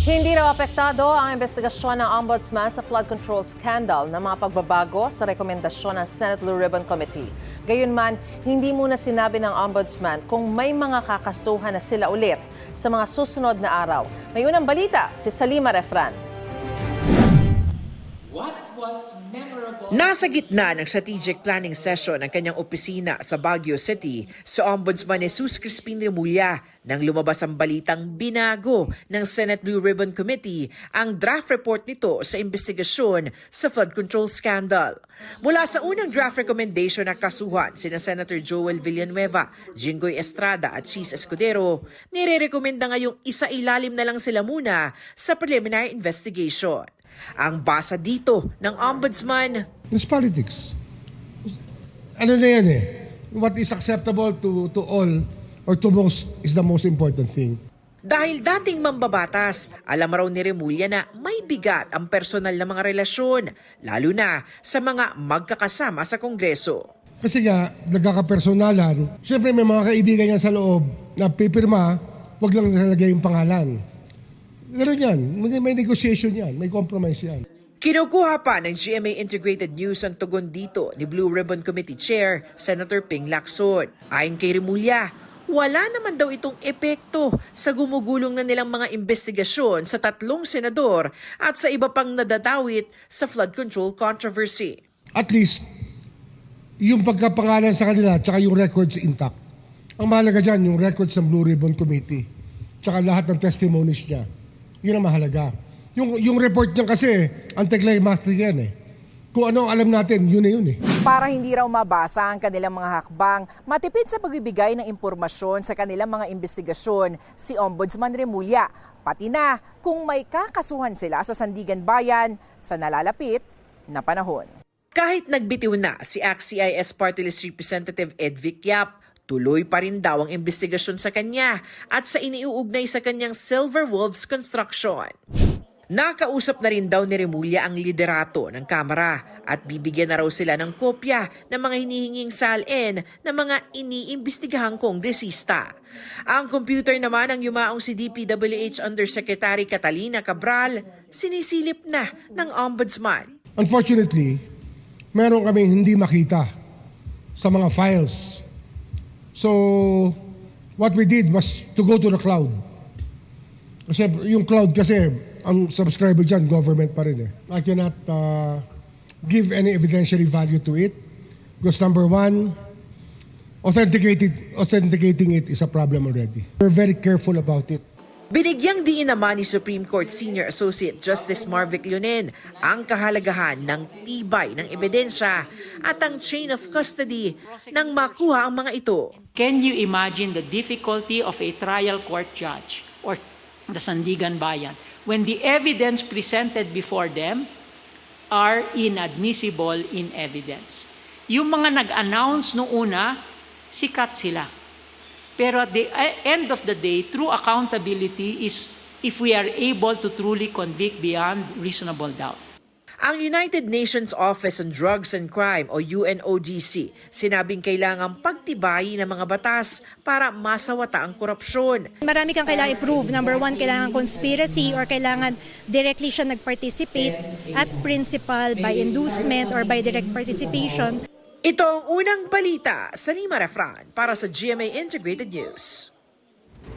Hindi raw apektado ang investigasyon ng Ombudsman sa flood control scandal na mga pagbabago sa rekomendasyon ng Senate Blue Ribbon Committee. Gayunman, hindi muna sinabi ng Ombudsman kung may mga kakasuhan na sila ulit sa mga susunod na araw. May unang balita si Salima Refran. Nasa gitna ng strategic planning session ng kanyang opisina sa Baguio City, si Ombudsman Jesus Crispin Remulla nang lumabas ang balitang binago ng Senate Blue Ribbon Committee ang draft report nito sa investigasyon sa flood control scandal. Mula sa unang draft recommendation na kasuhan sina Senator Joel Villanueva, Jinggoy Estrada at Chis Escudero, nire-rekomenda ngayong isailalim na lang sila muna sa preliminary investigation. Ang basa dito ng Ombudsman, it's politics. Ano na yan eh? What is acceptable to all or to most is the most important thing. dahil dating mambabatas, alam raw ni Remulla na may bigat ang personal na mga relasyon, lalo na sa mga magkakasama sa Kongreso. Kasi nga, nagkakapersonalan, siyempre may mga kaibigan niya sa loob na pipirma, wag lang nalagay yung pangalan. Gano'n yan, may negotiation yan, may compromise yan. Kinukuha pa ng GMA Integrated News ang tugon dito ni Blue Ribbon Committee Chair Senator Ping Lacson. Ayon kay Remulla, wala naman daw itong epekto sa gumugulong na nilang mga investigasyon sa 3 senador at sa iba pang nadadawit sa flood control controversy. At least, yung pagkapangalan sa kanila tsaka yung records intact. Ang mahalaga dyan, yung records ng Blue Ribbon Committee tsaka lahat ng testimonies niya. Yun ang mahalaga. Yung report niya kasi, anticlimactic yan eh. Kung ano alam natin, yun na yun eh. Para hindi raw mabasa ang kanilang mga hakbang, matipid sa pagbibigay ng impormasyon sa kanilang mga investigasyon si Ombudsman Remulla, pati na kung may kakasuhan sila sa Sandigan Bayan sa nalalapit na panahon. Kahit nagbitiw na si ACT-CIS Party List Representative Ed Vic Yap, tuloy pa rin daw ang investigasyon sa kanya at sa iniuugnay sa kanyang Silver Wolves construction. Nakausap na rin daw ni Remulla ang liderato ng Kamara at bibigyan na raw sila ng kopya ng mga hinihinging salin ng mga iniimbestigahang kongresista. Ang computer naman ng yumaong si DPWH Undersecretary Catalina Cabral, sinisilip na ng Ombudsman. Unfortunately, meron kami hindi makita sa mga files. So, what we did was to go to the cloud. Kasi yung cloud kasi, ang subscriber dyan, government pa rin eh. I cannot give any evidentiary value to it because number one, authenticating it is a problem already. We're very careful about it. Binigyang diin naman ni Supreme Court Senior Associate Justice Marvic Leonen ang kahalagahan ng tibay ng ebidensya at ang chain of custody nang makuha ang mga ito. Can you imagine the difficulty of a trial court judge or the Sandigan Bayan when the evidence presented before them are inadmissible in evidence? Yung mga nag-announce noong una, sikat sila. Pero at the end of the day, true accountability is if we are able to truly convict beyond reasonable doubt. Ang United Nations Office on Drugs and Crime o UNODC sinabing kailangang pagtibayin ng mga batas para masawata ang korupsyon. Marami kang kailangan i-prove. Number 1, kailangan conspiracy or kailangan directly siya nag-participate as principal by inducement or by direct participation. Ito ang unang balita sa Salima Refran para sa GMA Integrated News.